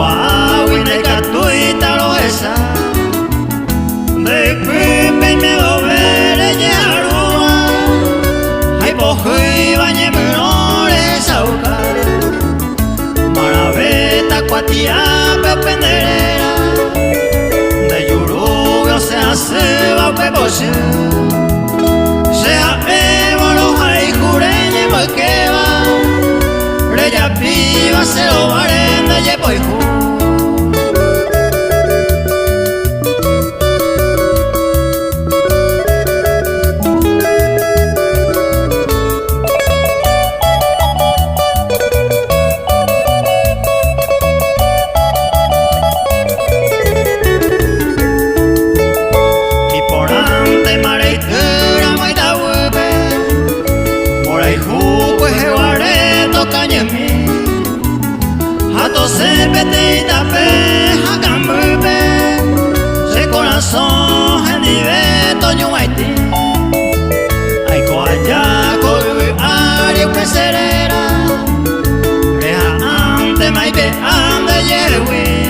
Boa wina ikatuita loesa de pipe me overe yarua hay pohui bañe menores auca maraveta cuatia pependerera de yuruga se hace va peboche sea evolo hay jureñe moqueva reya piba se lo barenda ye poihu. Se pete y tape, hagambe, se corazón, hendive, toño haití. Ay, coaya, coi, ari, pecerera, reja ante, maipe, ande, yewi.